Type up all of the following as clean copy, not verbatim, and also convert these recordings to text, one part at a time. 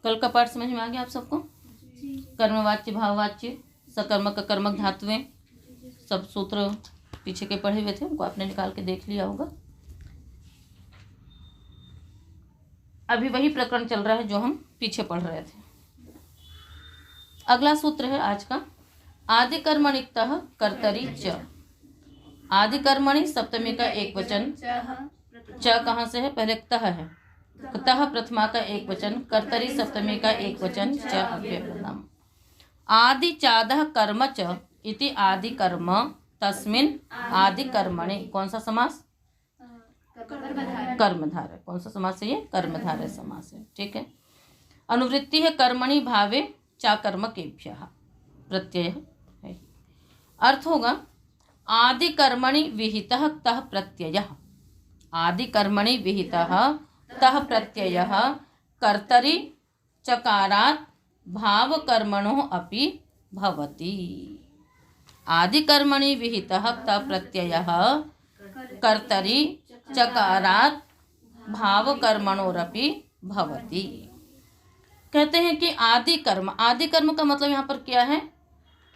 कल का पाठ समझ में आ गया आप सबको? कर्मवाच्य, भाववाच्य, सकर्मक कर्मक धातुएं, सब सूत्र पीछे के पढ़े हुए थे, उनको आपने निकाल के देख लिया होगा। अभी वही प्रकरण चल रहा है जो हम पीछे पढ़ रहे थे। अगला सूत्र है आज का, आदिकर्मणिक्तः कर्तरि च। आदिकर्मणि सप्तमी का एक वचन, च कहाँ से है? पहले तः है, तः प्रथमा का एक वचन, कर्तरि सप्तमी का एक वचन, च अव्यय प्रथम। आदि चादः कर्म च इति आदि कर्म तस्मिन् आदि कर्मणि। कौन सा समास? कर्मधारय। कौन सा समास है ये? कर्मधारय समास है। ठीक है। अनुवृत्ति है कर्मणि भावे चा कर्म केभ्यः, प्रत्यय है। अर्थ होगा आदि कर्मणि विहितः तः प्रत्ययः। आदि कर्मणि विहितः तः प्रत्ययः कर्तरि चकारात् भाव कर्मणोः अपि भवति। आदि कर्मणि विहितः तः प्रत्ययः कर्तरि चकारात् भाव कर्मणोरपि भवति। कहते हैं कि आदि कर्म, आदि कर्म का मतलब यहाँ पर क्या है?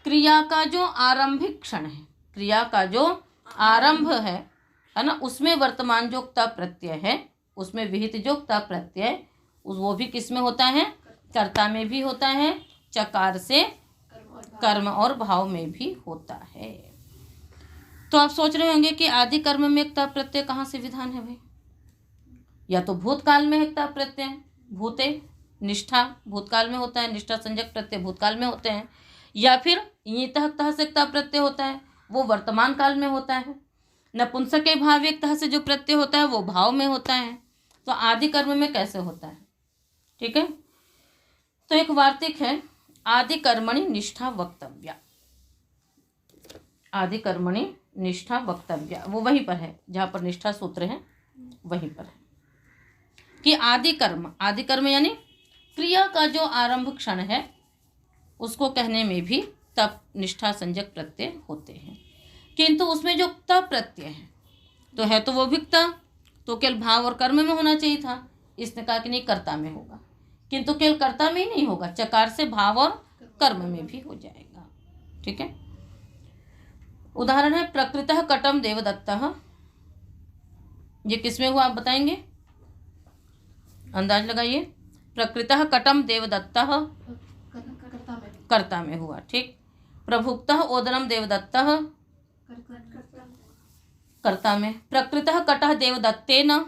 क्रिया का जो आरंभिक क्षण है, क्रिया का जो आरंभ है ना, उसमें वर्तमान जो क्ता प्रत्यय है, उसमें विहित जो क्ता प्रत्यय, वो भी किस में होता है? कर्ता में भी होता है, चकार से कर्म और भाव में भी होता है। तो आप सोच रहे होंगे कि आदि कर्म में क्ता प्रत्यय कहाँ से विधान है भाई? या तो भूतकाल में है क्ता प्रत्यय, भूते निष्ठा भूतकाल में होता है, निष्ठा संज्ञक प्रत्यय भूतकाल में होते हैं, या फिर ईतः क्तः से क्ता प्रत्यय होता है, वो वर्तमान काल में होता है। नपुंसके भावे क्तः से जो प्रत्यय होता है वो भाव में होता है। तो आदि कर्म में कैसे होता है? ठीक है। तो एक वार्तिक है, आदि कर्मणि निष्ठा वक्तव्या। आदि कर्मणि निष्ठा वक्तव्या, वो वहीं पर है जहाँ पर निष्ठा सूत्र है, वहीं पर है कि आदि कर्म यानी क्रिया का जो आरंभ क्षण है उसको कहने में भी तब निष्ठा संज्ञक प्रत्यय होते हैं। किंतु उसमें जो क्ता प्रत्यय है तो वो भी क्ता, तो केवल भाव और कर्म में होना चाहिए था, इसने कहा कि नहीं कर्ता में होगा। किंतु केवल कर्ता में ही नहीं होगा, चकार से भाव और कर्म में भी हो जाएगा। ठीक है। उदाहरण है प्रकृतः कटम देवदत्तः। ये किसमें हुआ आप बताएंगे? अंदाज लगाइए। प्रकृतः कटम देवदत्तः कर्ता में हुआ। ठीक। प्रभुक्तः ओदनम देवदत्तः कर्ता में। प्रकृतः कटः देवदत्तेन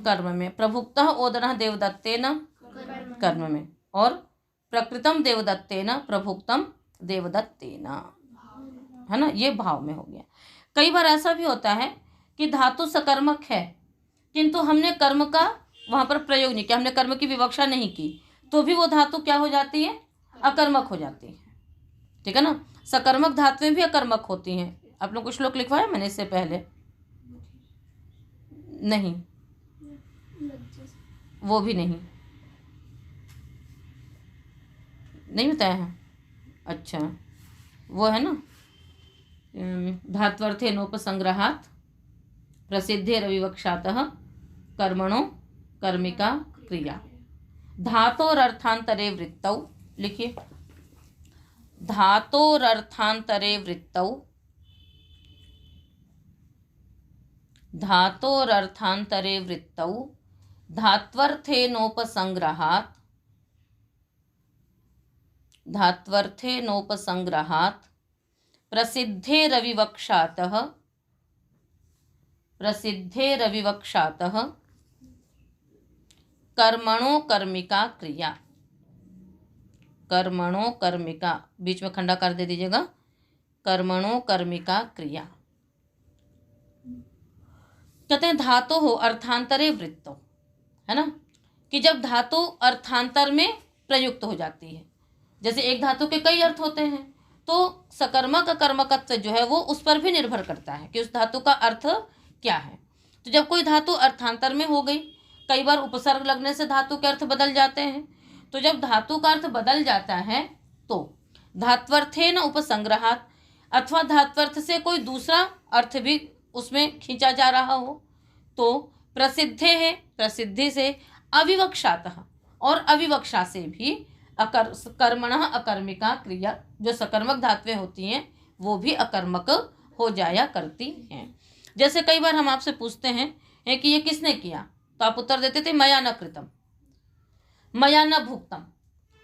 कर्म में। प्रभुक्तः ओदनः देवदत्तेन कर्म में। और प्रकृतम देवदत्तेन प्रभुक्तम देवदत्तेन, है ना, ये भाव में हो गया। कई बार ऐसा भी होता है कि धातु सकर्मक है किंतु हमने कर्म का वहां पर प्रयोग नहीं किया, हमने कर्म की विवक्षा नहीं की, तो भी वो धातु क्या हो जाती है? अकर्मक हो जाती है। ठीक है ना। सकर्मक धातुएं भी अकर्मक होती हैं। आप लोग कुछ श्लोक लिखवाया मैंने इससे पहले? नहीं, वो भी नहीं बताया है। अच्छा, वो है ना, धात्वर्थे नोपसंग्रहात् प्रसिद्धे रविवक्षातः कर्मणो कर्मिका क्रिया। धातोरर्थांतरे वृत्तौ, लिखिए। धातोरर्थांतरे वृत्तौ, धातोरर्थांतरे वृत्तौ धात्वर्थेनोपसंग्रहात्, धात्वर्थेनोपसंग्रहात् प्रसिद्धे रविवक्षातः, प्रसिद्धे रविवक्षातः कर्मणो कर्मिका क्रिया। कर्मणो कर्मिका, बीच में खंडाकार दे दीजिएगा, कर्मणो कर्मिका क्रिया। कहते हैं धातु हो अर्थांतरे वृत्तो, है ना, कि जब धातु अर्थांतर में प्रयुक्त हो जाती है। जैसे एक धातु के कई अर्थ होते हैं, तो सकर्मक कर्मकत्व जो है वो उस पर भी निर्भर करता है कि उस धातु का अर्थ क्या है। तो जब कोई धातु अर्थांतर में हो गई, कई बार उपसर्ग लगने से धातु के अर्थ बदल जाते हैं, तो जब धातु का अर्थ बदल जाता है तो धात्वर्थेन उपसंग्रहात्, अथवा धात्वर्थ से कोई दूसरा अर्थ भी उसमें खींचा जा रहा हो, तो प्रसिद्धे है, प्रसिद्धि से, अविवक्षातः, और अविवक्षा से भी कर्मणः अकर्मिका क्रिया, जो सकर्मक धातुएं होती हैं वो भी अकर्मक हो जाया करती हैं। जैसे कई बार हम आपसे पूछते हैं कि ये किसने किया, तो आप उत्तर देते थे मया न कृतम, मया न भुक्तम।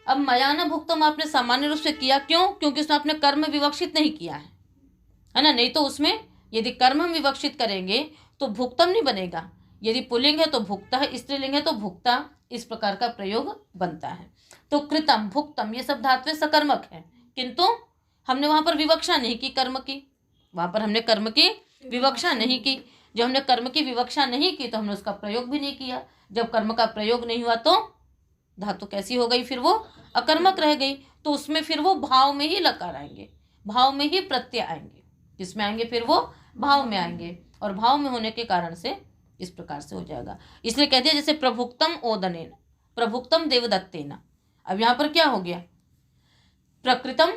अब मया न भुक्तम आपने सामान्य रूप से किया, क्यों? क्योंकि उसमें आपने कर्म विवक्षित नहीं किया है ना। नहीं तो उसमें यदि कर्म हम विवक्षित करेंगे तो भुक्तम नहीं बनेगा। यदि पुल्लिंग है तो भुक्ता, स्त्रीलिंग है तो भुक्ता, इस प्रकार का प्रयोग बनता है। तो कृतम, भुक्तम ये सब धातुएं सकर्मक है, किंतु हमने वहां पर विवक्षा नहीं की कर्म की, वहां पर हमने कर्म की विवक्षा नहीं की। जब हमने कर्म की विवक्षा नहीं की तो हमने उसका प्रयोग भी नहीं किया। जब कर्म का प्रयोग नहीं हुआ तो धातु कैसी हो गई, फिर वो अकर्मक रह गई। तो उसमें फिर वो भाव में ही लकार आएंगे, भाव में ही प्रत्यय आएंगे। किसमें आएंगे? फिर वो भाव में आएंगे, और भाव में होने के कारण से इस प्रकार से हो जाएगा। इसलिए कहते हैं जैसे प्रभुक्तम ओदनेन, प्रभुक्तम देवदत्तेन। अब यहाँ पर क्या हो गया? प्रकृतम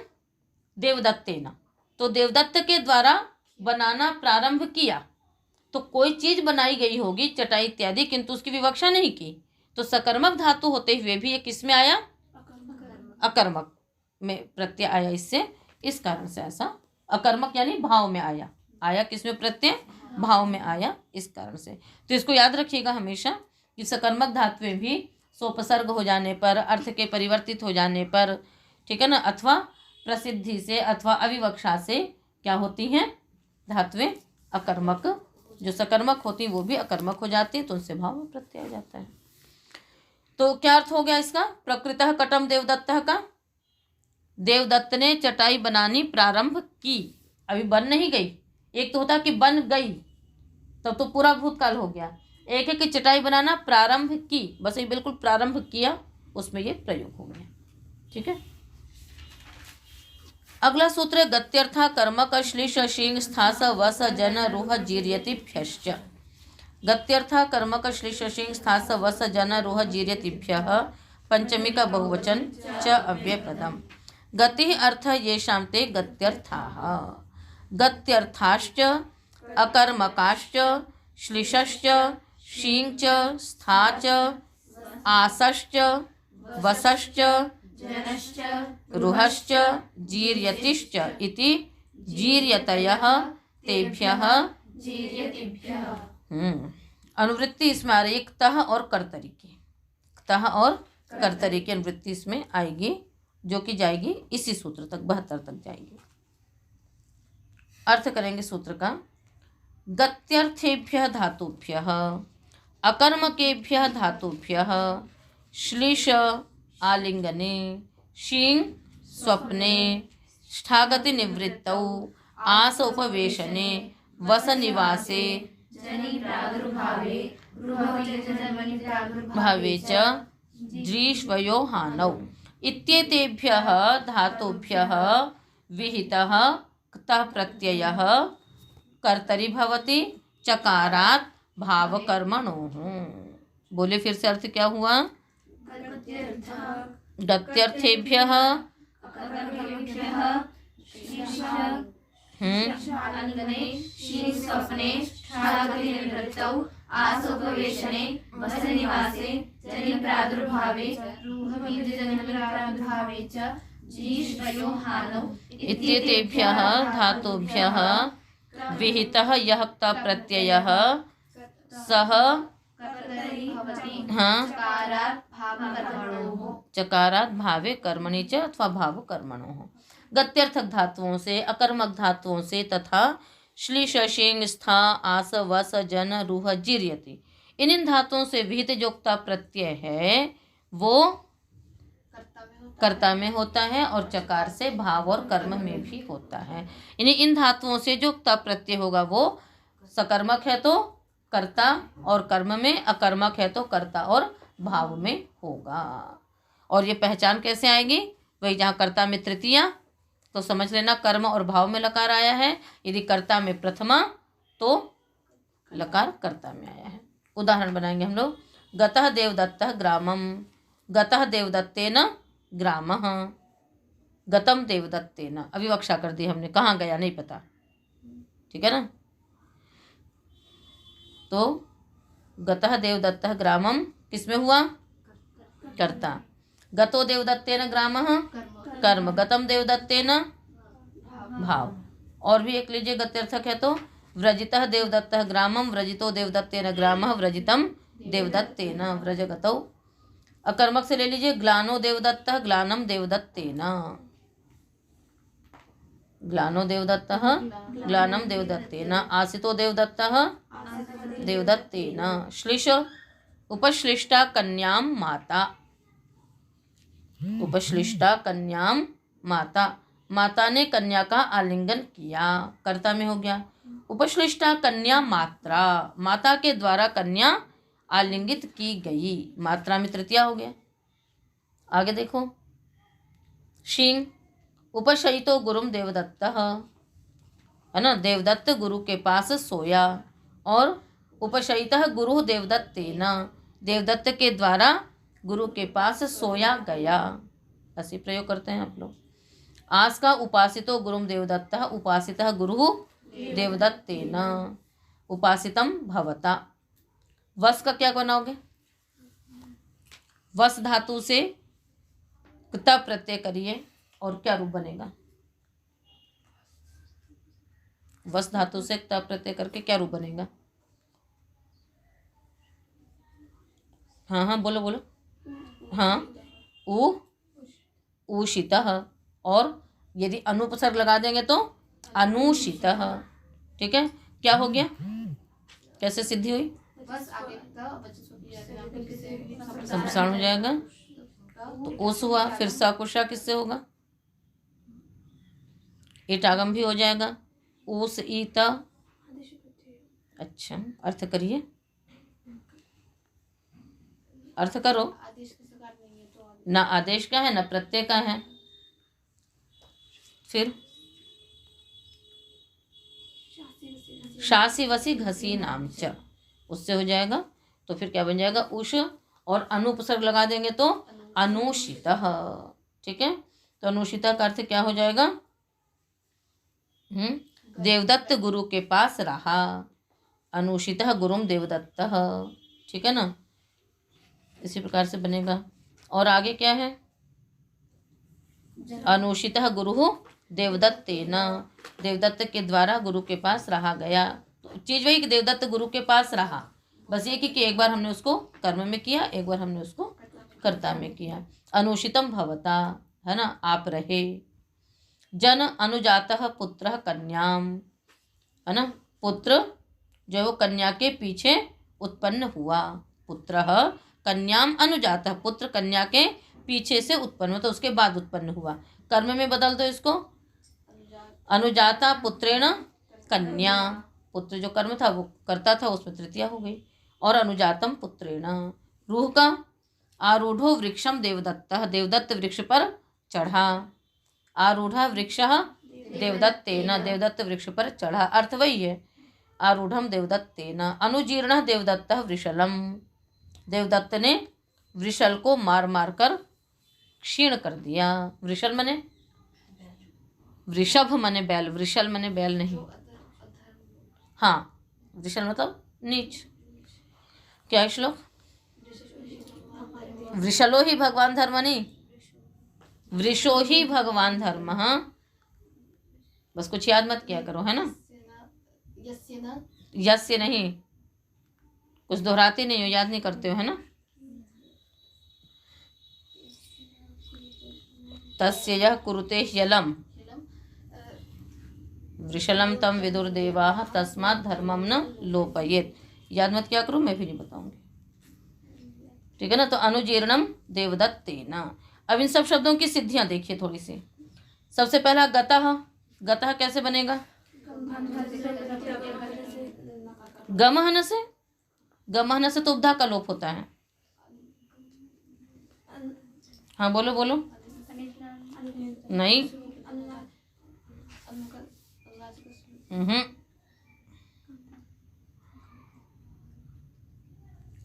देवदत्तेन, तो देवदत्त के द्वारा बनाना प्रारंभ किया, तो कोई चीज बनाई गई होगी, चटाई इत्यादि, किंतु उसकी विवक्षा नहीं की। तो सकर्मक धातु होते हुए भी ये किस में आया? अकर्मक में प्रत्यय आया इससे, इस कारण से ऐसा अकर्मक यानी भाव में आया। आया किसमें? प्रत्यय भाव में आया, इस कारण से। तो इसको याद रखिएगा हमेशा कि सकर्मक धातुएं भी सोपसर्ग हो जाने पर, अर्थ के परिवर्तित हो जाने पर, ठीक है ना, अथवा प्रसिद्धि से अथवा अविवक्षा से क्या होती हैं? धातुएं अकर्मक, जो सकर्मक होती हैं वो भी अकर्मक हो जाती हैं, तो उनसे भाव में प्रत्यय आ जाता है। तो क्या अर्थ हो गया इसका? प्रकृतः कटम देवदत्तः का, देवदत्त ने चटाई बनानी प्रारंभ की, अभी बन नहीं गई। एक तो होता कि बन गई, तब तो पूरा भूतकाल हो गया। एक है कि चटाई बनाना प्रारंभ की, बस ये बिल्कुल प्रारंभ किया, उसमें ये प्रयोग हो गया। ठीक है। अगला सूत्र है गत्यर्था कर्मक श्लिश शींग स्थास वस जन रोह जीर्यतिभ्यश्च। गत्यर्था कर्मक श्लिश शींग स्थास वस जन रोह जीर्यतिभ्यः पंचमी का बहुवचन च अव्ययपदम। गति अर्थ येषां ते गत्यर्थाः। गत्यर्थाश्च अकर्मकाश्च श्लिशश्च शींच स्थाच आसश्च वसश्च रुहश्च जीर्यतिश्च इति जीर्यतयः तेभ्यः। अनुवृत्ति इसमें आ रही है क्तः और कर्तरी की, क्तः और कर्तरी की अनुवृत्ति इसमें आएगी, जो कि जाएगी इसी सूत्र तक, 72 तक जाएगी। अर्थ करेंगे सूत्र का। गत्यर्थेभ्यः धातुभ्यः अकर्मकेभ्यः धातुभ्यः श्लिश आलिंगने, शीं स्वप्ने, ष्ठागति निवृत्तौ, आस उपवेशने, वस निवासे भावे च दृश्वयो हानौ इत्येतेभ्यः धातुभ्यः विहितः क्तः प्रत्ययः कर्तरि भवति चकारात् भावकर्मणोः। बोले फिर से, अर्थ क्या हुआ? गत्यर्थेभ्यः इत्येतेभ्यः धातुभ्यः विहितः यः क्तः प्रत्ययः सः चकारात् भावे कर्मणि च अथवा भाव कर्मणोः। गत्यर्थक धातुओं से, अकर्मक धातुओं से तथा श्लिश शींग स्था आस वस जन रूह जीर्यति, इन धातुओं से विहित जो क्ता प्रत्यय है वो कर्ता में होता है और चकार से भाव और कर्म में भी होता है। यानी इन धातुओं से जो क्ता प्रत्यय होगा वो सकर्मक है तो कर्ता और कर्म में, अकर्मक है तो कर्ता और भाव में होगा। और ये पहचान कैसे आएगी? वही जहाँ कर्ता में तृतीया, तो समझ लेना कर्म और भाव में लकार आया है। यदि कर्ता में प्रथमा तो लकार कर्ता में आया है। उदाहरण बनाएंगे हम लोग। गतः देवदत्तः ग्रामम, गतः देवदत्तेन ग्रामः, गतम देवदत्तेन। अविवक्षा कर दी हमने, कहाँ गया नहीं पता, ठीक है ना। तो गतः देवदत्तः ग्रामम किसमें हुआ? कर्ता। गतो देवदत्तेन ग्रामः कर्म, गतम देवदत्तेन भाव। और भी एक लीजिए गत्यर्थक है तो व्रजितः देवदत्तः ग्रामं, व्रजितो देवदत्तेन ग्रामः, व्रजितम देवदत्तेन व्रजगतौ। अकर्मक से ले लीजिए ग्लानो देवदत्तः ग्लानम देवदत्तेन, ग्लानो देवदत्तः ग्लानम देवदत्तेन, आसितो देवदत्तः देवदत्तेन। श्लिष उपश्लिष्टा कन्यां माता, उपश्लिष्टा कन्यां माता, माता ने कन्या का आलिंगन किया, कर्ता में हो गया। उपश्लिष्टा कन्या मात्रा, माता के द्वारा कन्या आलिंगित की गई, मात्रा में तृतीया हो गया। आगे देखो शींग उपशयितो गुरुम देवदत्तः, है ना, देवदत्त गुरु के पास सोया। और उपशयितः गुरु देवदत्तेन, देवदत्त के द्वारा गुरु के पास सोया गया, ऐसे प्रयोग करते हैं आप लोग। आज का उपासितो गुरुम देवदत्तः, उपासितः गुरु देवदत्तेन, उपासितम भवता। वस का क्या बनाओगे? वस धातु से त प्रत्यय करिए और क्या रूप बनेगा? वस धातु से त प्रत्यय करके क्या रूप बनेगा? हाँ हाँ बोलो बोलो। हाँ उषितः, और यदि अनुपसर्ग लगा देंगे तो अनुषितः। ठीक है, क्या हो गया? कैसे सिद्धि हुई? संप्रसारण हो जाएगा तो ओस हुआ, फिर साकुशा किससे होगा? एटागम भी हो जाएगा, ओस ईता। अच्छा अर्थ करिए, अर्थ करो ना। आदेश का है ना प्रत्यय का है। फिर शासी वसी घसी नाम च, उससे हो जाएगा। तो फिर क्या बन जाएगा? उष, और अनुपसर्ग लगा देंगे तो अनुषितः। ठीक है, तो अनुषिता का अर्थ क्या हो जाएगा? देवदत्त गुरु के पास रहा, अनुषितः गुरुम देवदत्तः। ठीक है ना, इसी प्रकार से बनेगा। और आगे क्या है? अनुषितः गुरु देवदत्तेन, देवदत्त के द्वारा गुरु के पास रहा गया। तो चीज वही कि देवदत्त गुरु के पास रहा, बस ये कि एक बार हमने उसको कर्म में किया, एक बार हमने उसको कर्ता में किया। अनुषितम भवता, है ना, आप रहे। जन अनुजातः पुत्रः कन्याम, है ना, पुत्र जो वो कन्या के पीछे उत्पन्न हुआ। पुत्रः कन्याम अनुजातः, पुत्र कन्या के पीछे से उत्पन्न, तो उसके बाद उत्पन्न हुआ। कर्म में बदल दो इसको, अनुजाता पुत्रेण कन्या, पुत्र जो कर्म था वो करता था, उसमें तृतीया हो गई। और अनुजातम पुत्रेण। रूह का आरूढ़ो वृक्षम देवदत्तः, देवदत्त वृक्ष पर चढ़ा। आरूढ़ा वृक्षः देवदत्तेन, देवदत्त वृक्ष पर चढ़ा, अर्थ वही है। आरूढ़म देवदत्तेन। अनुजीर्ण देवदत्तः वृषलम, देवदत्त ने वृषल को मार मार कर क्षीण कर दिया। वृषल मने वृषभ मने बैल, वृषल मने बैल नहीं। हाँ, वृषल मतलब नीच। क्या श्लोक? वृषलो ही भगवान धर्म नहीं, वृषो ही भगवान धर्म। हाँ, बस कुछ याद मत किया करो, है ना। यस्य नहीं, कुछ दोहराते नहीं हो, याद नहीं करते हो, है ना। तस्य यः कुरुते ह्यलं वृषलम तम विदुर्देवाः तस्मात् धर्मम न लोपयेत्। याद मत क्या करो, मैं भी नहीं बताऊंगी। ठीक है ना। तो अनुजीर्णम देवदत्तेन। अब इन सब शब्दों की सिद्धियां देखिए थोड़ी सी। सबसे पहला गतः, गतः कैसे बनेगा? गमहन से, गमहन से तो उपधा का लोप होता है। हाँ बोलो बोलो। नहीं,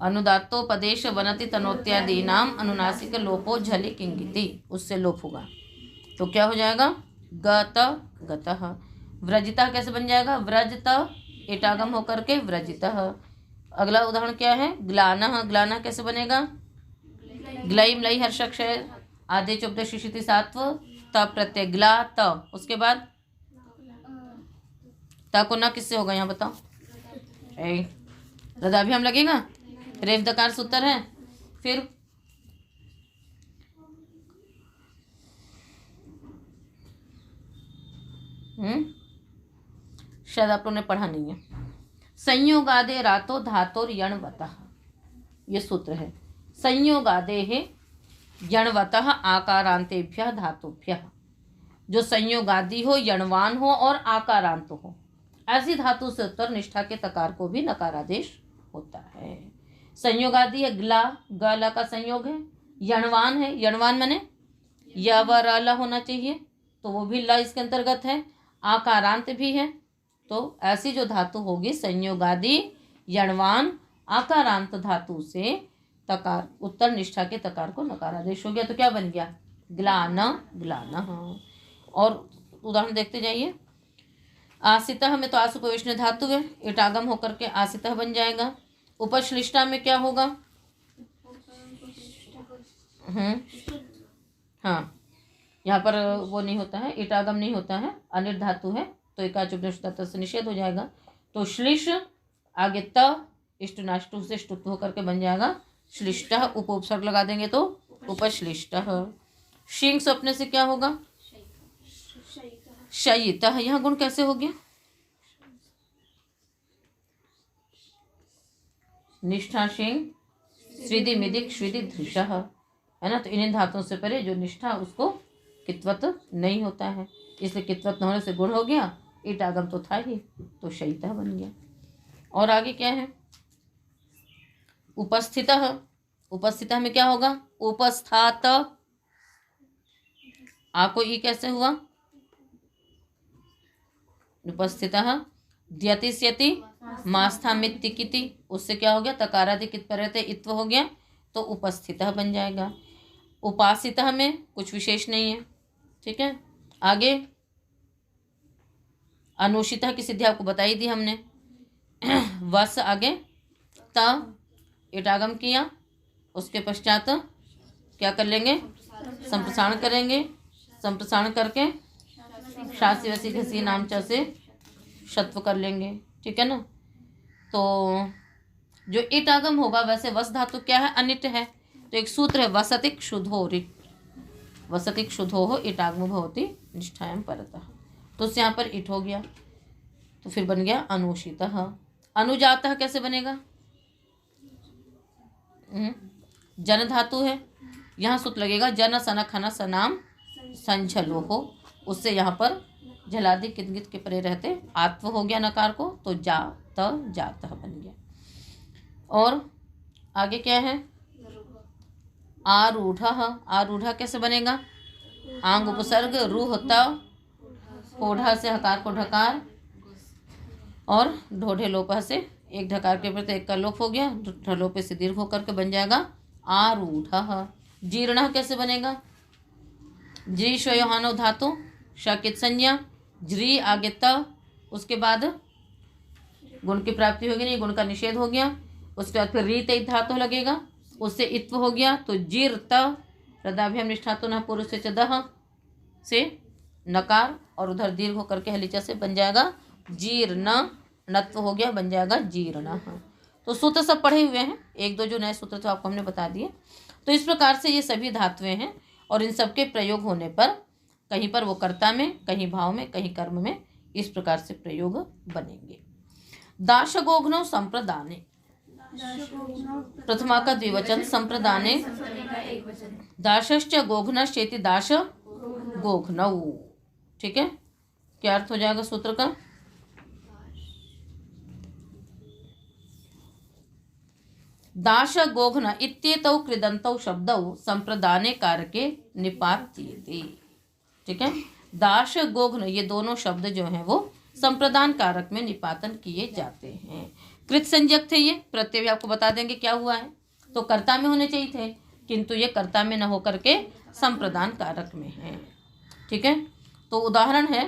अनुदात्तोपदेश वनति तनोत्यादीनाम अनुनासिक लोपो झलि किंगिति, उससे लोप होगा। तो क्या हो जाएगा? गत गतः। व्रजिता कैसे बन जाएगा? व्रजत एटागम होकर के व्रजितः। अगला उदाहरण क्या है? ग्लानः, ग्लानः कैसे बनेगा? ग्लई मलई हर्षक क्षय आदि चुप्त शिशिति सात्व त प्रत्यय ग्ला त, उसके बाद ता को ना किससे होगा यहाँ बताओ? रदाभ्याम लगेगा, रेफ दकार सूत्र है। फिर शायद आप लोगों ने पढ़ा नहीं है। संयोगादे रातो धातोर यणवतः, ये सूत्र है। संयोगादे है यणवतः आकारांतेभ्यः धातुभ्यः, जो संयोगादि हो, यणवान हो और आकारांत हो, ऐसी धातु से उत्तर निष्ठा के तकार को भी नकारादेश होता है। संयोगादि है ग्ला, गला का संयोग है। यणवान है, यणवान माने य व र ल होना चाहिए, तो वो भी ल इसके अंतर्गत है। आकारांत भी है, तो ऐसी जो धातु होगी संयोगादि यणवान आकारांत धातु से तकार उत्तर निष्ठा के तकार को नकारादेश हो गया, तो क्या बन गया? ग्लान ग्लान। और उदाहरण देखते जाइए। आसितः में तो आसु उपवेशने धातु है, इटागम होकर के आसितः बन जाएगा। उपश्लिष्टा में क्या होगा? हाँ, यहाँ पर वो नहीं होता है, इटागम नहीं होता है, अनिर धातु है, तो एकाचुपनिष्ठ से निषेध हो जाएगा। तो श्लिष आगे त इष्ट नाष्टु से ष्टुत्व होकर के बन जाएगा श्लिष्ट। उपसर्ग लगा देंगे तो उपश्लिष्ट। शिंग स्वप्न से क्या होगा? शयितः। यहाँ गुण कैसे हो गया? निष्ठा शिंग स्विधि मिदिक स्विधि धृषः, है ना। तो इन धातुओं से परे जो निष्ठा उसको कित्वत नहीं होता है, इसलिए कित्वत न होने से गुण हो गया, ईटागम तो था ही, तो शयितः बन गया। और आगे क्या है? उपस्थितः। उपस्थितः में क्या होगा? उपस्थात। आपको ई कैसे हुआ? उपस्थितः द्यतिस्यति मास्थामित्तिकिति, उससे क्या हो गया? तकारादि कित पर रहते इत्व हो गया, तो उपस्थितः बन जाएगा। उपासितः में कुछ विशेष नहीं है, ठीक है। आगे अनुषितः की सिद्धि आपको बताई दी हमने। वस आगे त इटागम किया, उसके पश्चात क्या कर लेंगे? संप्रसारण करेंगे। संप्रसारण करके शासी वसी घसी नामचा से शत्व कर लेंगे, ठीक है ना। तो जो इटागम होगा, वैसे वस धातु क्या है? अनिट है, तो एक सूत्र है वसतिक शुद्धो रिट, वसतिक शुद्धो हो इटागम भवति निष्ठायाम परतः, तो उससे यहाँ पर इट हो गया, तो फिर बन गया अनुषितः। अनुजातः कैसे बनेगा? जन धातु है, यहाँ सूत्र लगेगा जन सन खन सनाम संझलो हो, उससे यहाँ पर झलादि कितगित के परे रहते आत्व हो गया नकार को, तो जातः बन गया। और आगे क्या है? आरूढ़ः। आरूढ़ कैसे बनेगा? आंग उपसर्ग रूह होता, कोढ़ा से हकार को ढकार, और ढोढ़े लोपा से एक ढकार के प्रति एक का लोप हो गया, ढलोपे से दीर्घ होकर के बन जाएगा आरूढ़ः। जीर्ण कैसे बनेगा? जी श्वयोहानो धातु, शकित संज्ञा, ज्री आगे त, उसके बाद गुण की प्राप्ति होगी नहीं, गुण का निषेध हो गया। उसके बाद फिर रीत धातु लगेगा, उससे इत्व हो गया, तो जीर त रदाभ्याम निष्ठा तो न पूर्व से चदह से नकार, और उधर दीर्घ होकर के हलीचा से बन जाएगा जीर्ण, नत्व हो गया, बन जाएगा जीर्ण। तो सूत्र सब पढ़े हुए हैं, एक दो जो नए सूत्र थे आपको हमने बता दिए। तो इस प्रकार से ये सभी धातुएं हैं, और इन सबके प्रयोग होने पर कहीं पर वो कर्ता में, कहीं भाव में, कहीं कर्म में, इस प्रकार से प्रयोग बनेंगे। दाशगोघ्नो संप्रदाने, प्रथमा का द्विवचन, संप्रदाने दाशश्च गोघ्नश्चेति दाश गोघ्नौ, ठीक है। क्या अर्थ हो जाएगा सूत्र का? दाश गोघ्न इत्येतौ कृदन्तौ शब्दौ संप्रदाने कारके निपात्येते, ठीक है। दाश गोघ्न ये दोनों शब्द जो हैं वो संप्रदान कारक में निपातन किए जाते हैं। कृत संज्ञक थे, ये प्रत्यय भी आपको बता देंगे क्या हुआ है। तो कर्ता में होने चाहिए थे, किंतु ये कर्ता में न होकर के संप्रदान कारक में है, ठीक है। तो उदाहरण है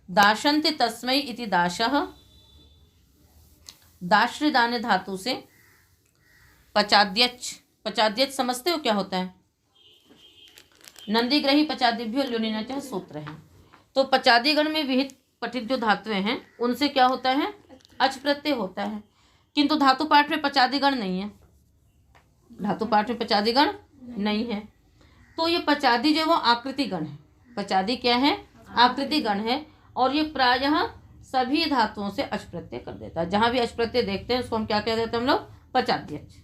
दाशन्ति तस्मै इति दाशः, दाश्रिदाने धातु से पचाद्यच पचाद्यच समझते हो क्या होता है? नंदीग्रही पचादिभ्यो ल्युनिनचः सूत्र है। तो पचादी गण में विहित पठित जो धातुएं हैं उनसे क्या होता है? अच प्रत्यय होता है। किंतु धातु पाठ में पचादी गण नहीं है, धातु पाठ में पचादी गण नहीं है। तो ये पचादी जो है वो आकृति गण है। पचादी क्या है? आकृति गण है। और ये प्रायः सभी धातुओं से अच प्रत्यय कर देता है। जहां भी अच प्रत्यय देखते हैं उसको हम क्या कह देते हैं हम लोग? पचाद्यच।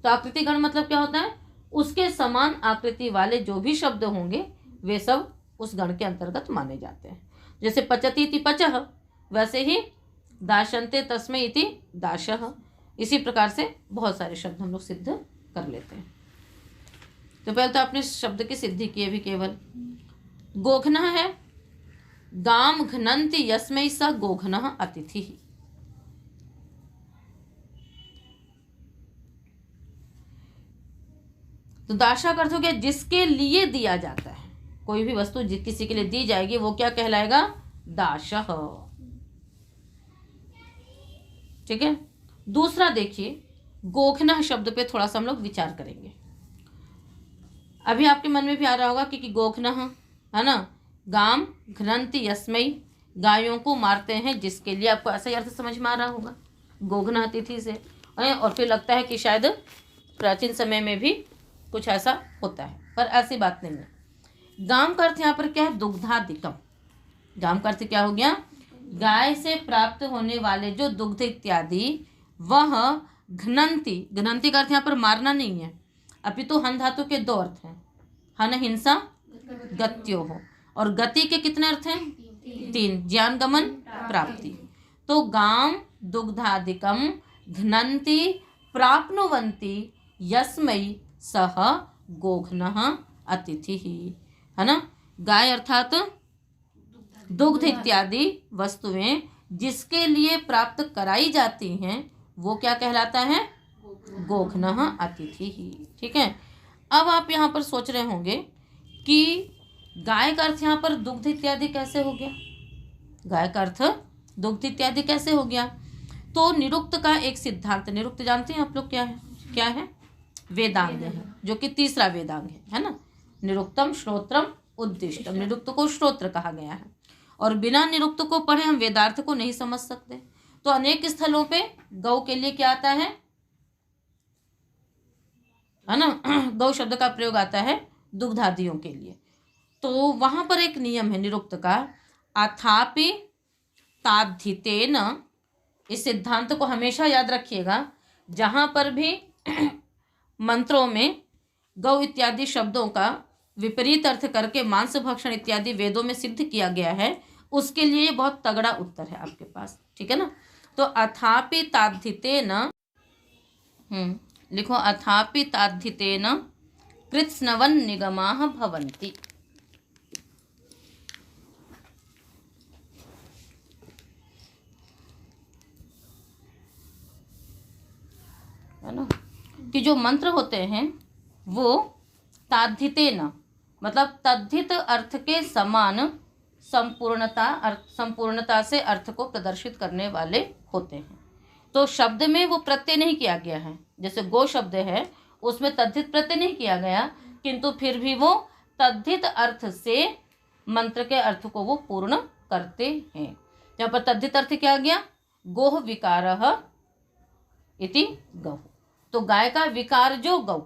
तो आकृति गण मतलब क्या होता है? उसके समान आकृति वाले जो भी शब्द होंगे वे सब उस गण के अंतर्गत माने जाते हैं। जैसे पचति इति पचः, वैसे ही दाशन्ते तस्मै इति दाशः। इसी प्रकार से बहुत सारे शब्द हम लोग सिद्ध कर लेते हैं। तो पहले तो आपने शब्द की सिद्धि की अभी केवल। गोघ्नः है, गाम घ्नन्ति यस्मै स गोघ्नः अतिथि। तो दाशा का अर्थ हो गया जिसके लिए दिया जाता है। कोई भी वस्तु किसी के लिए दी जाएगी वो क्या कहलाएगा? दाशः। ठीक है। दूसरा देखिए, गोघ्नः शब्द पे थोड़ा सा हम लोग विचार करेंगे। अभी आपके मन में भी आ रहा होगा कि गोघ्नः है ना, गाम घ्नन्ति यस्मै, गायों को मारते हैं जिसके लिए। आपको ऐसा ही अर्थ समझ में आ रहा होगा गोघ्नः अतिथि से। और फिर लगता है कि शायद प्राचीन समय में भी कुछ ऐसा होता है, पर ऐसी बात नहीं है। गाम का अर्थ यहाँ पर क्या है? दुग्धादिकम। गाम का अर्थ क्या हो गया? गाय से प्राप्त होने वाले जो दुग्ध इत्यादि, वह घ्नन्ति। घ्नन्ति का अर्थ यहाँ पर मारना नहीं है, अपितु हन धातु के दो अर्थ हैं। हन हिंसा, गत्यो हो। और गति के कितने अर्थ हैं? तीन। ज्ञान, गमन, प्राप्ति। तो गाम दुग्धादिकम घ्नन्ति प्राप्नुवन्ति यस्मै सह गोघ्नः अतिथि, है ना। गाय अर्थात दुग्ध इत्यादि वस्तुएं जिसके लिए प्राप्त कराई जाती हैं वो क्या कहलाता है? गोघ्नः अतिथि। ठीक है। अब आप यहाँ पर सोच रहे होंगे कि गाय का अर्थ यहाँ पर दुग्ध इत्यादि कैसे हो गया? गाय का अर्थ दुग्ध इत्यादि कैसे हो गया? तो निरुक्त का एक सिद्धांत, निरुक्त जानते हैं आप लोग क्या है? क्या है? वेदांग है, जो कि तीसरा वेदांग है ना। निरुक्तम श्रोत्रम उद्दिष्टम। निरुक्त को श्रोत्र कहा गया है, और बिना निरुक्त को पढ़े हम वेदार्थ को नहीं समझ सकते। तो अनेक स्थलों पे गौ के लिए क्या आता है ना, गौ शब्द का प्रयोग आता है दुग्धादियों के लिए। तो वहां पर एक नियम है निरुक्त का, अथापि ताद्धितेन। इस सिद्धांत को हमेशा याद रखिएगा। जहां पर भी मंत्रों में गौ इत्यादि शब्दों का विपरीत अर्थ करके मांस भक्षण इत्यादि वेदों में सिद्ध किया गया है, उसके लिए ये बहुत तगड़ा उत्तर है आपके पास। ठीक है ना। तो अथापि ताद्धितेन, लिखो, अथापि ताद्धितेन कृत्स्नवन् निगमाः भवन्ति। है ना, कि जो मंत्र होते हैं वो ताद्धितेन मतलब तद्धित अर्थ के समान संपूर्णता से अर्थ को प्रदर्शित करने वाले होते हैं। तो शब्द में वो प्रत्यय नहीं किया गया है। जैसे गो शब्द है उसमें तद्धित प्रत्यय नहीं किया गया, किंतु फिर भी वो तद्धित अर्थ से मंत्र के अर्थ को वो पूर्ण करते हैं। यहाँ पर तद्धित अर्थ क्या गया? गोह विकारः इति गौ। तो गाय का विकार जो गौ,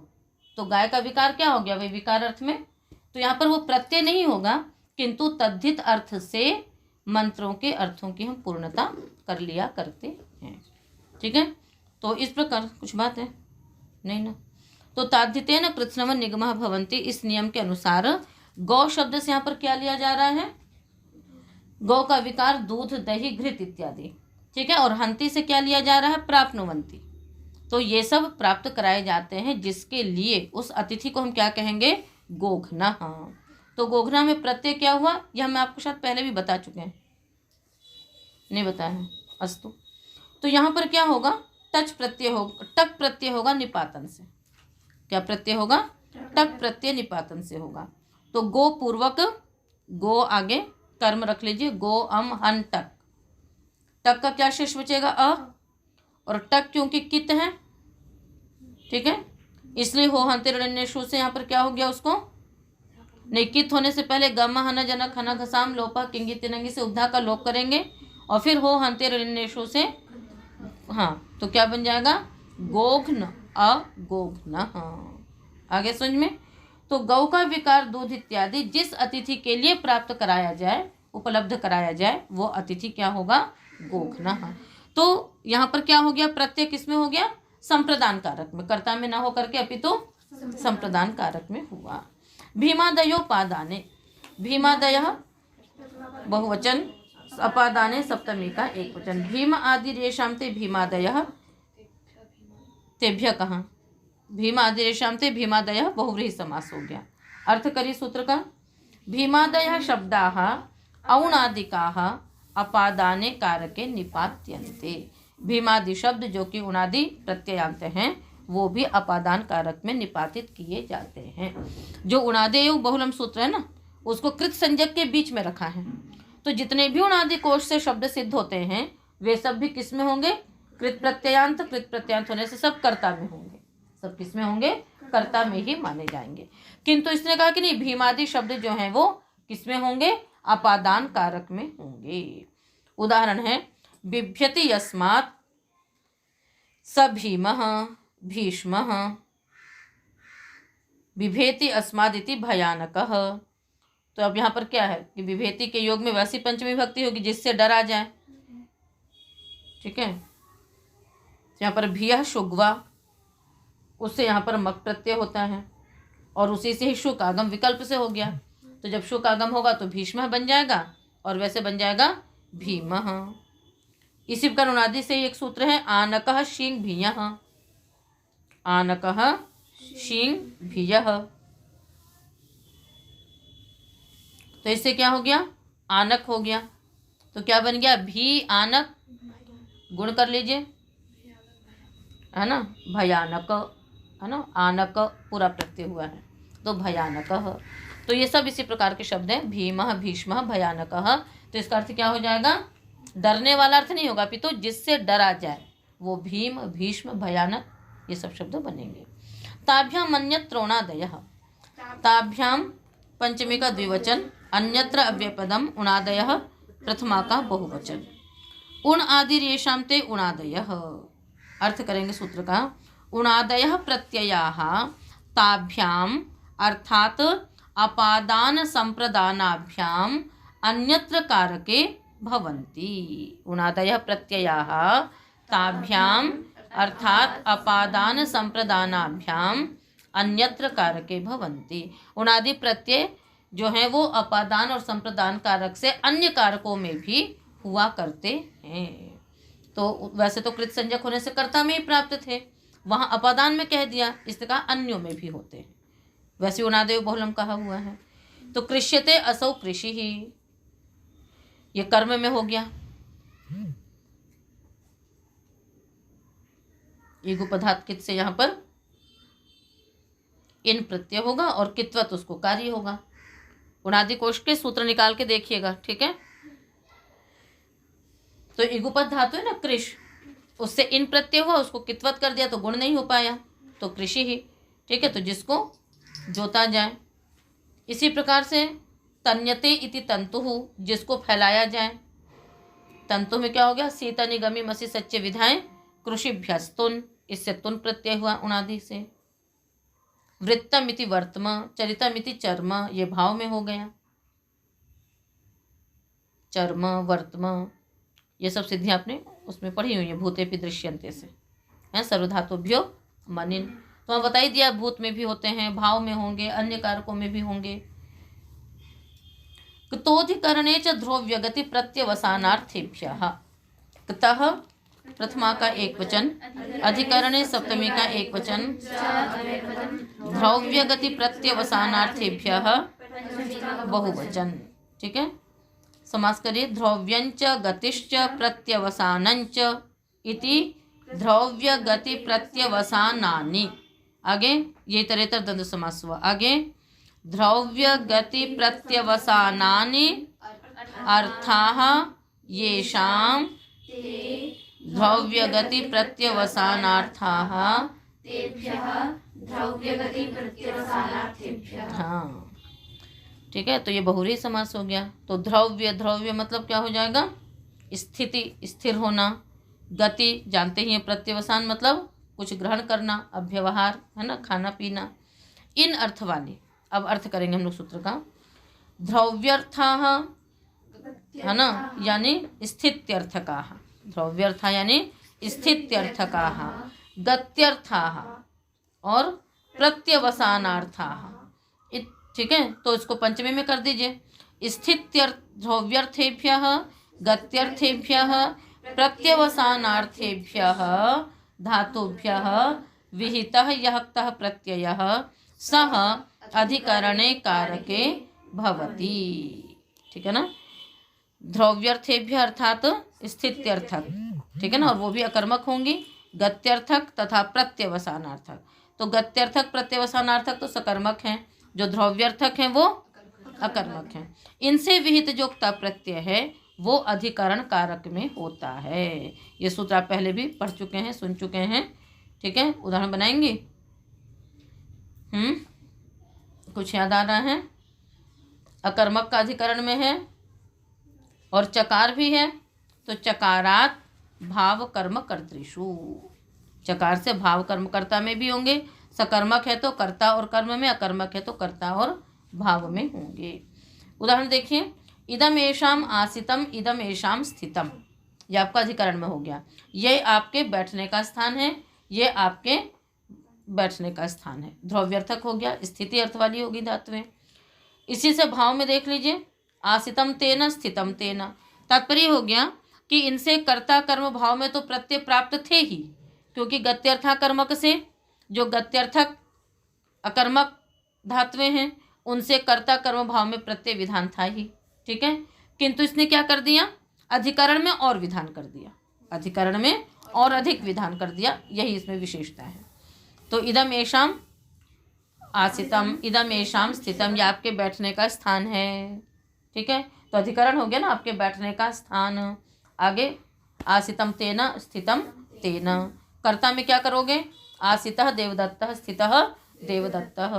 तो गाय का विकार क्या हो गया? वही विकार अर्थ में। तो यहाँ पर वो प्रत्यय नहीं होगा, किंतु तद्धित अर्थ से मंत्रों के अर्थों की हम पूर्णता कर लिया करते हैं। ठीक है। तो इस प्रकार कुछ बात है नहीं ना। तो ताद्धितेन कृत्स्नवन् निगमाः भवन्ति, इस नियम के अनुसार गौ शब्द से यहाँ पर क्या लिया जा रहा है? गौ का विकार दूध, दही, घृत इत्यादि। ठीक है। और हंति से क्या लिया जा रहा है? प्राप्नुवन्ति। तो ये सब प्राप्त कराए जाते हैं जिसके लिए उस अतिथि को हम क्या कहेंगे? गोघ्नः। तो गोघ्नः में प्रत्यय क्या हुआ? यह मैं आपको शायद पहले भी बता चुके हैं, नहीं बताया है, अस्तु। तो यहाँ पर क्या होगा? टच प्रत्यय होगा, टक प्रत्यय होगा निपातन से। क्या प्रत्यय होगा? टक प्रत्यय निपातन से होगा। तो गो पूर्वक, गो आगे कर्म रख लीजिए, गो अम हन टक। टक का क्या शेष बचेगा? अ। और टक क्योंकि कित है, ठीक है, इसलिए हो हंते ऋण्येषु से यहाँ पर क्या हो गया, उसको निकित होने से पहले गम हन जनक हन घसाम लोपा किंगी तिनंगी से उपधा का लोप करेंगे और फिर हो हंते ऋण्येषु से, हाँ तो क्या बन जाएगा, गोघ्न अगोघ्न। आगे समझ में। तो गौ का विकार दूध इत्यादि जिस अतिथि के लिए प्राप्त कराया जाए, उपलब्ध कराया जाए, वो अतिथि क्या होगा, गोघ्न। तो यहाँ पर क्या हो गया, प्रत्यय किसमें हो गया, संप्रदान कारक में, कर्ता में ना हो करके अपितु संप्रदान कारक में हुआ। भीमादयोपादाने, भीमादय बहुवचन, अपादाने सप्तमी का एक वचन। भीम आदि रेशाम ते भीमादय तेभ्य कहाँ, भीम आदि रेशाम ते भीमादय बहुव्रीहि समास हो गया। अर्थ करिए सूत्र का। भीमादय शब्दाः औणादिकाः अपादाने कारके निपात्यन्ते। भीमादि शब्द जो कि उणादि प्रत्ययांत हैं वो भी अपादान कारक में निपातित किए जाते हैं। जो उणादेय बहुलम सूत्र है ना, उसको कृत संज्ञक के बीच में रखा है। तो जितने भी उणादि कोश से शब्द सिद्ध होते हैं वे सब भी किस में होंगे, कृत प्रत्ययांत। कृत प्रत्ययांत होने से सब कर्ता में होंगे, सब किस में होंगे, कर्ता में ही माने जाएंगे। किंतु इसने कहा कि नहीं, भीमादि शब्द जो हैं वो किस में होंगे, अपादान कारक में होंगे। उदाहरण है, बिभ्यति यस्मात् स भीमः भीष्मः, बिभेति अस्मादिति भयानकः। तो अब यहाँ पर क्या है कि विभेति के योग में वैसी पंचमी भक्ति होगी जिससे डरा जाए, ठीक है। यहाँ पर भियः शुग्वा, उससे यहाँ पर मक प्रत्यय होता है और उसी से ही शुक आगम विकल्प से हो गया। तो जब शुक आगम होगा तो भीष्म बन जाएगा और वैसे बन जाएगा भीमः। इसी प्रकार उणादि से एक सूत्र है, आनकः शींग भियः, आनकः शींग भियः। तो इससे क्या हो गया, आनक हो गया। तो क्या बन गया, भी आनक, गुण कर लीजिए, है ना, भयानक, है ना, आनक पूरा प्रत्यय हुआ है तो भयानक। तो ये सब इसी प्रकार के शब्द हैं, भीमः भीष्मः भयानकः। तो इसका अर्थ क्या हो जाएगा, डरने वाला अर्थ नहीं होगा अपितु जिससे डरा जाए, वो भीम भीष्म भयानक ये सब शब्द बनेंगे। ताभ्याम अन्यत्र उणादयः, ताभ्याम पंचमी का द्विवचन, अन्यत्र अव्ययपदम, उणादयः प्रथमा का बहुवचन। उण आदि रेशाम ते उणादयः। अर्थ करेंगे सूत्र का। उणादयः प्रत्ययाः ताभ्याम अर्थात अपादान संप्रदानाभ्याम अन्यत्र कारके भवन्ति। उणादयः प्रत्ययाः ताभ्याम अर्थात अपादान संप्रदानाभ्याम अन्यत्र कारके भवन्ति। उणादि प्रत्यय जो हैं वो अपादान और संप्रदान कारक से अन्य कारकों में भी हुआ करते हैं। तो वैसे तो कृत संज्ञक होने से कर्ता में ही प्राप्त थे, वहाँ अपादान में कह दिया, इसने कहा अन्यों में भी होते हैं। वैसे उणादेव बहुलम कहा हुआ है। तो कृष्यते असौ कृषि ही, ये कर्म में हो गया, ईगुपधात कित से यहाँ पर इन प्रत्यय होगा और कित्वत उसको कार्य होगा। उणादि कोश के सूत्र निकाल के देखिएगा, ठीक है। तो ईगुपद धातु है ना कृष, उससे इन प्रत्यय हुआ, उसको कित्वत कर दिया तो गुण नहीं हो पाया, तो कृषि ही, ठीक है। तो जिसको जोता जाए। इसी प्रकार से तन्यते इति तंतुः, जिसको फैलाया जाए। तंतु में क्या हो गया, सीता निगमी मसी सच्चे विधाएं कृषिभ्यस्तुन, इससे तुन प्रत्यय हुआ उणादि से। वृत्तम इति वर्तम, चरितम इति चर्म, ये भाव में हो गया। चर्म वर्तम ये सब सिद्धियां आपने उसमें पढ़ी हुई है, भूतेपि दृश्यन्ते से है, सर्वधातुभ्यो मनिन। तो मैं बता ही दिया, भूत में भी होते हैं, भाव में होंगे, अन्य कारकों में भी होंगे। क्तोधिकरणे च ध्रुव्यगति प्रत्यवसानार्थेभ्यः। क्तः प्रथमा का एक वचन, अधिकरणे सप्तमी का एक वचन, ध्रुव्यगति प्रत्यवसानार्थेभ्यः बहुवचन, ठीक है। समास करिए, ध्रुव्यंच गतिश्च प्रत्यवसानंच इति ध्रुव्य गति प्रत्यवसानानि। आगे ये इतरेतर द्वंद्व समास हुआ। आगे ध्रुव्य गति प्रत्यवसानानि अर्थाः येषां ध्रुव्य गति प्रत्यवसानार्थाः हाँ, ठीक है। तो ये बहुव्रीहि समास हो गया। तो ध्रव्य, ध्रव्य मतलब क्या हो जाएगा? स्थिति, स्थिर होना। गति जानते ही हैं, प्रत्यवसान मतलब कुछ ग्रहण करना, अव्यवहार है ना, खाना पीना। इन अर्थ वाले अब अर्थ करेंगे हम लोग सूत्र का। ध्रव्यर्थाः है ना, यानी स्थित्यर्थकाः। ध्रव्यर्था यानी स्थित्यर्थकाः, गत्यर्थाः और प्रत्यवसानार्थाः। ठीक है, तो इसको पंचमी में कर दीजिए। ध्रव्यर्थेभ्यः, गत्यर्थेभ्यः, प्रत्यवसानार्थेभ्यः धातुभ्यः विहितः यः क्तः प्रत्ययः सः अधिकरणे कारके भवति। ठीक है ना। ध्रव्यर्थेभ्य अर्थात स्थित्यर्थक, ठीक है ना, और वो भी अकर्मक होंगी। गत्यर्थक तथा प्रत्यवसानार्थक। तो गत्यर्थक, प्रत्यवसानार्थक तो सकर्मक हैं, जो ध्रव्यर्थक हैं वो अकर्मक हैं। इनसे विहित जो क्ता प्रत्यय है वो अधिकरण कारक में होता है। ये सूत्र आप पहले भी पढ़ चुके हैं, सुन चुके हैं। ठीक है, उदाहरण बनाएंगे। कुछ याद आ रहा है? अकर्मक का अधिकरण में है और चकार भी है, तो चकारात भाव कर्म कर्तृषु। चकार से भाव कर्मकर्ता में भी होंगे। सकर्मक है तो कर्ता और कर्म में, अकर्मक है तो कर्ता और भाव में होंगे। उदाहरण देखिए। इदम एषाम आसितम, इदम एषाम स्थितम, ये आपका अधिकरण में हो गया। ये आपके बैठने का स्थान है, ये आपके बैठने का स्थान है। ध्रव्यर्थक हो गया, स्थिति अर्थ वाली होगी धातुएं। इसी से भाव में देख लीजिए। आसितम तेन, स्थितम तेन। तात्पर्य हो गया कि इनसे कर्ता कर्म भाव में तो प्रत्यय प्राप्त थे ही, क्योंकि गत्यर्थाकर्मक से जो गत्यर्थक अकर्मक धातुएं हैं उनसे कर्ता कर्म भाव में प्रत्यय विधान था ही। ठीक है, किंतु इसने क्या कर दिया? अधिकरण में और विधान कर दिया, अधिकरण में और अधिक विधान कर दिया। यही इसमें विशेषता है। तो इदम एषाम आसितम, इदम एषाम स्थितम, ये आपके बैठने का स्थान है। ठीक है, तो अधिकरण हो गया ना, आपके बैठने का स्थान। आगे आसितम तेन, स्थितम तेन। कर्ता में क्या करोगे? आसितः देवदत्तः, स्थितः देवदत्तः।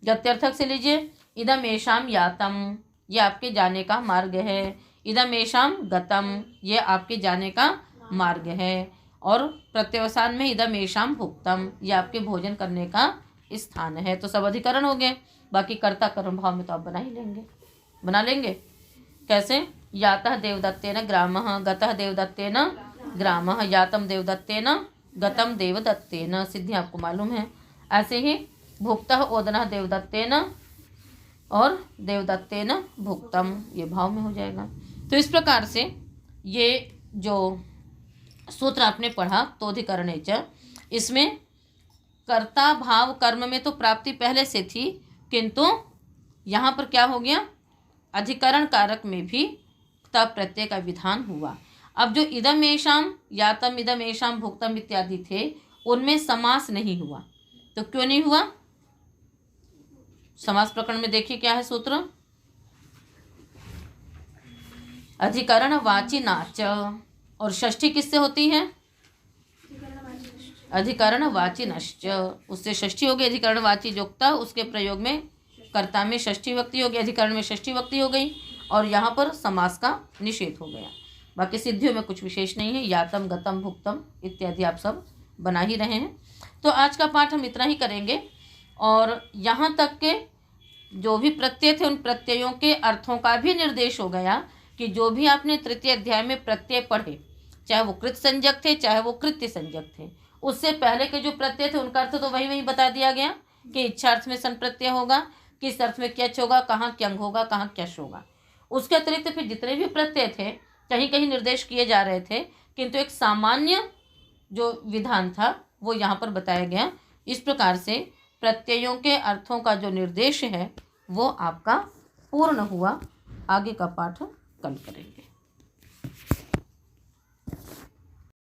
गत्यर्थक से लीजिए। इदम एषाम यातम, ये आपके जाने का मार्ग है। इदम एषाम गतम, ये आपके जाने का मार्ग है। और प्रत्यवसान में इदम एषाम भुक्तम, ये आपके भोजन करने का स्थान है। तो सब अधिकरण हो गए। बाकी कर्ता कर्म भाव में तो आप बना ही लेंगे, बना लेंगे। कैसे? यातः देवदत्तेन ग्रामः, गतः देवदत्तेन ग्रामः, यातम देवदत्तेन, गतम देवदत्तेन। सिद्धि आपको मालूम है। ऐसे ही भुक्तः ओदनः देवदत्तेन और देवदत्तेन भुक्तम, ये भाव में हो जाएगा। तो इस प्रकार से ये जो सूत्र आपने पढ़ा तो अधिकरणे च, इसमें कर्ता भाव कर्म में तो प्राप्ति पहले से थी, किंतु यहाँ पर क्या हो गया? अधिकरण कारक में भी क्ता प्रत्यय का विधान हुआ। अब जो इदम एषाम, यातम, इदम एषाम, भुक्तम इत्यादि थे उनमें समास नहीं हुआ। तो क्यों नहीं हुआ? समास प्रकरण में देखिए क्या है सूत्र। अधिकरण वाची नाच, और षष्ठी किससे होती है? अधिकरण वाची नश्च, उससे षष्ठी हो गई। अधिकरण वाची जोक्ता, उसके प्रयोग में कर्ता में षष्ठी विभक्ति हो गई, अधिकरण में षष्ठी विभक्ति हो गई, और यहाँ पर समास का निषेध हो गया। बाकी सिद्धियों में कुछ विशेष नहीं है। यातम, गतम, भुक्तम इत्यादि आप सब बना ही रहे हैं। तो आज का पाठ हम इतना ही करेंगे, और यहाँ तक के जो भी प्रत्यय थे उन प्रत्ययों के अर्थों का भी निर्देश हो गया कि जो भी आपने तृतीय अध्याय में प्रत्यय पढ़े, चाहे वो कृत संज्ञक थे चाहे वो कृत्य संज्ञक थे, उससे पहले के जो प्रत्यय थे उनका अर्थ तो वही बता दिया गया कि इच्छार्थ में सन प्रत्यय होगा, किस अर्थ में क्यच होगा, कहाँ क्यंग होगा, कहाँ क्यश होगा। उसके अतिरिक्त फिर जितने भी प्रत्यय थे कहीं कहीं निर्देश किए जा रहे थे, किंतु एक सामान्य जो विधान था वो यहाँ पर बताया गया। इस प्रकार से प्रत्ययों के अर्थों का जो निर्देश है वो आपका पूर्ण हुआ। आगे का पाठ कल करेंगे।